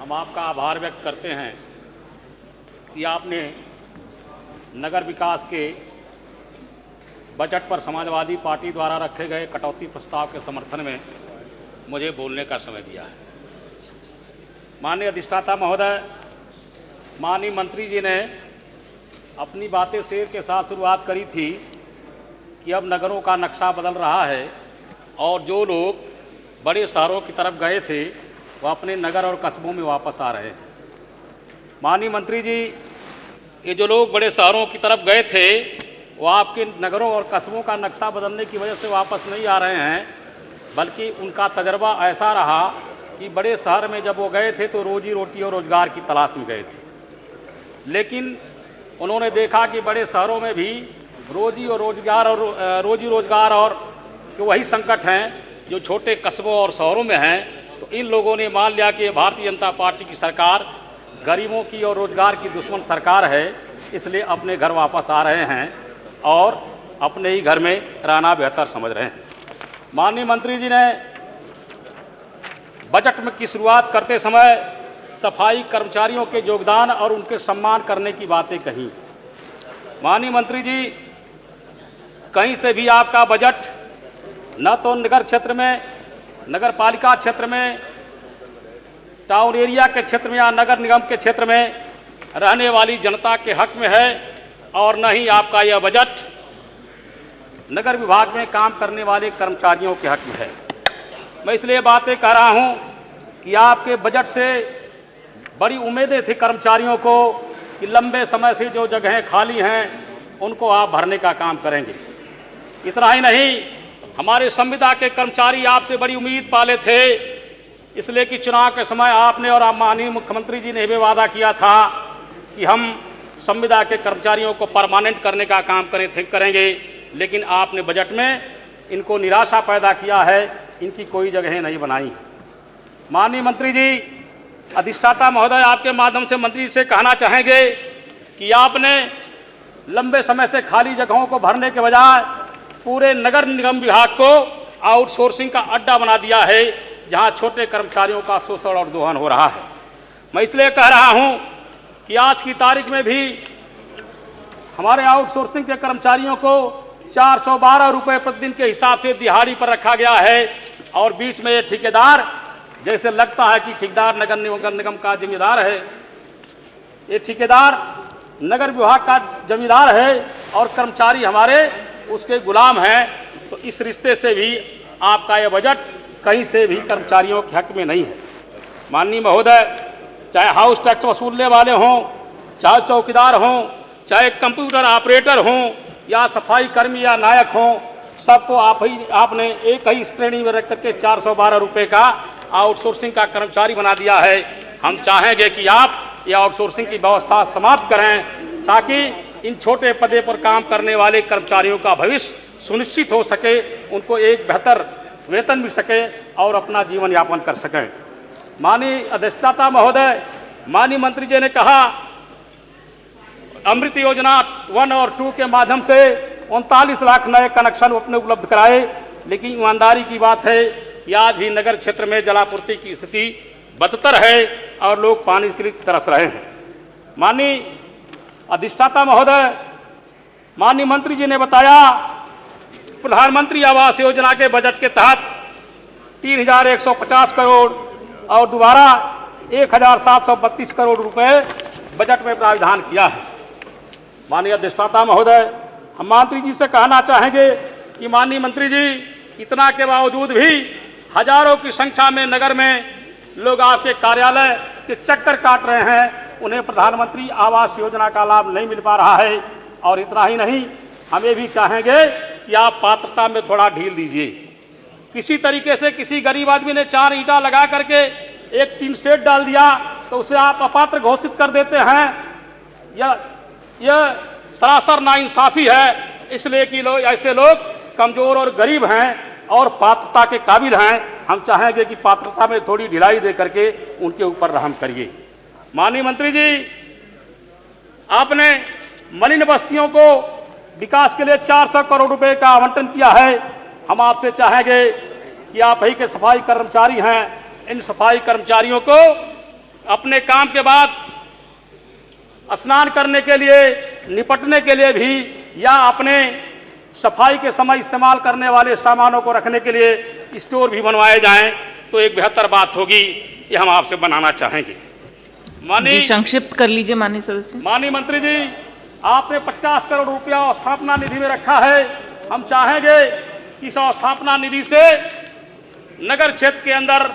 हम आपका आभार व्यक्त करते हैं कि आपने नगर विकास के बजट पर समाजवादी पार्टी द्वारा रखे गए कटौती प्रस्ताव के समर्थन में मुझे बोलने का समय दिया है। माननीय अधिष्ठाता महोदय, माननीय मंत्री जी ने अपनी बातें शेर के साथ शुरुआत करी थी कि अब नगरों का नक्शा बदल रहा है और जो लोग बड़े शहरों की तरफ गए थे वह अपने नगर और कस्बों में वापस आ रहे हैं। माननीय मंत्री जी, ये जो लोग बड़े शहरों की तरफ गए थे वो आपके नगरों और कस्बों का नक्शा बदलने की वजह से वापस नहीं आ रहे हैं, बल्कि उनका तजर्बा ऐसा रहा कि बड़े शहर में जब वो गए थे तो रोजी रोटी और रोज़गार की तलाश में गए थे, लेकिन उन्होंने देखा कि बड़े शहरों में भी रोजी रोज़गार और वही संकट हैं जो छोटे कस्बों और शहरों में हैं। तो इन लोगों ने मान लिया कि भारतीय जनता पार्टी की सरकार गरीबों की और रोज़गार की दुश्मन सरकार है, इसलिए अपने घर वापस आ रहे हैं और अपने ही घर में रहना बेहतर समझ रहे हैं। माननीय मंत्री जी ने बजट में की शुरुआत करते समय सफाई कर्मचारियों के योगदान और उनके सम्मान करने की बातें कही। माननीय मंत्री जी, कहीं से भी आपका बजट न तो नगर क्षेत्र में, नगर पालिका क्षेत्र में, टाउन एरिया के क्षेत्र में या नगर निगम के क्षेत्र में रहने वाली जनता के हक में है और न ही आपका यह बजट नगर विभाग में काम करने वाले कर्मचारियों के हक में है। मैं इसलिए बातें कह रहा हूं कि आपके बजट से बड़ी उम्मीदें थी कर्मचारियों को कि लंबे समय से जो जगहें खाली हैं उनको आप भरने का काम करेंगे। इतना ही नहीं, हमारे संविदा के कर्मचारी आपसे बड़ी उम्मीद पाले थे, इसलिए कि चुनाव के समय आपने और माननीय मुख्यमंत्री जी ने भी वादा किया था कि हम संविदा के कर्मचारियों को परमानेंट करने का काम करेंगे, लेकिन आपने बजट में इनको निराशा पैदा किया है, इनकी कोई जगहें नहीं बनाई। माननीय मंत्री जी, अधिष्ठाता महोदय, आपके माध्यम से मंत्री जी से कहना चाहेंगे कि आपने लंबे समय से खाली जगहों को भरने के बजाय पूरे नगर निगम विभाग को आउटसोर्सिंग का अड्डा बना दिया है, जहां छोटे कर्मचारियों का शोषण और दोहन हो रहा है। मैं इसलिए कह रहा हूं कि आज की तारीख में भी हमारे आउटसोर्सिंग के कर्मचारियों को 412 रुपये प्रतिदिन के हिसाब से दिहाड़ी पर रखा गया है और बीच में ये ठेकेदार, जैसे लगता है कि ठेकेदार नगर निगम का जिम्मेदार है, ये ठेकेदार नगर विभाग का जिम्मेदार है और कर्मचारी हमारे उसके गुलाम हैं। तो इस रिश्ते से भी आपका यह बजट कहीं से भी कर्मचारियों के हक में नहीं है। माननीय महोदय, चाहे हाउस टैक्स वसूलने वाले हों, चाहे चौकीदार हों, चाहे कंप्यूटर ऑपरेटर हों या सफाई कर्मी या नायक हों, सबको आपने एक ही श्रेणी में रख करके 412 रुपये का आउटसोर्सिंग का कर्मचारी बना दिया है। हम चाहेंगे कि आप ये आउटसोर्सिंग की व्यवस्था समाप्त करें ताकि इन छोटे पदे पर काम करने वाले कर्मचारियों का भविष्य सुनिश्चित हो सके, उनको एक बेहतर वेतन मिल सके और अपना जीवन यापन कर सकें। माननीय अधिष्ठाता महोदय, माननीय मंत्री जी ने कहा अमृत योजना 1 और 2 के माध्यम से 39 लाख नए कनेक्शन अपने उपलब्ध कराए, लेकिन ईमानदारी की बात है कि आज भी नगर क्षेत्र में जलापूर्ति की स्थिति बदतर है और लोग पानी के लिए तरस रहे हैं। माननीय अधिष्ठाता महोदय, माननीय मंत्री जी ने बताया प्रधानमंत्री आवास योजना के बजट के तहत 3150 करोड़ और दोबारा 1732 करोड़ रुपए बजट में प्रावधान किया है। माननीय अधिष्ठाता महोदय, हम मंत्री जी से कहना चाहेंगे कि माननीय मंत्री जी, इतना के बावजूद भी हजारों की संख्या में नगर में लोग आपके कार्यालय के चक्कर काट रहे हैं, उन्हें प्रधानमंत्री आवास योजना का लाभ नहीं मिल पा रहा है। और इतना ही नहीं, हमें भी चाहेंगे कि आप पात्रता में थोड़ा ढील दीजिए। किसी तरीके से किसी गरीब आदमी ने 4 ईंटा लगा करके एक टीन शेड डाल दिया तो उसे आप अपात्र घोषित कर देते हैं। यह सरासर नाइंसाफी है, इसलिए कि ऐसे लोग कमजोर और गरीब हैं और पात्रता के काबिल हैं। हम चाहेंगे कि पात्रता में थोड़ी ढिलाई दे करके उनके ऊपर रहम करिए। माननीय मंत्री जी, आपने मलिन बस्तियों को विकास के लिए 400 करोड़ रुपए का आवंटन किया है। हम आपसे चाहेंगे कि आप ही के सफाई कर्मचारी हैं, इन सफाई कर्मचारियों को अपने काम के बाद स्नान करने के लिए, निपटने के लिए भी, या अपने सफाई के समय इस्तेमाल करने वाले सामानों को रखने के लिए स्टोर भी बनवाए जाएं तो एक बेहतर बात होगी। ये हम आपसे बनाना चाहेंगे। जी, संक्षिप्त कर लीजिए माननीय सदस्य। माननीय मंत्री जी, आपने 50 करोड़ रुपया स्थापना निधि में रखा है। हम चाहेंगे कि इस स्थापना निधि से नगर क्षेत्र के अंदर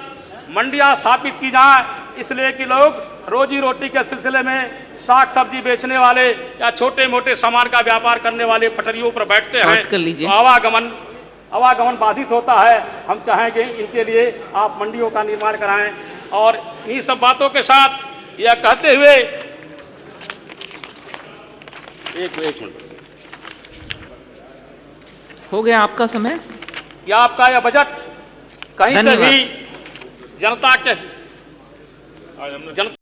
मंडियां स्थापित की जाएं, इसलिए कि लोग रोजी रोटी के सिलसिले में साग सब्जी बेचने वाले या छोटे मोटे सामान का व्यापार करने वाले पटरियों पर बैठते हैं तो आवागमन बाधित होता है। हम चाहेंगे इनके लिए आप मंडियों का निर्माण कराएं। और इन्हीं सब बातों के साथ यह कहते हुए एक मिनट हो गया आपका समय। कि आपका यह बजट कहीं से भी जनता के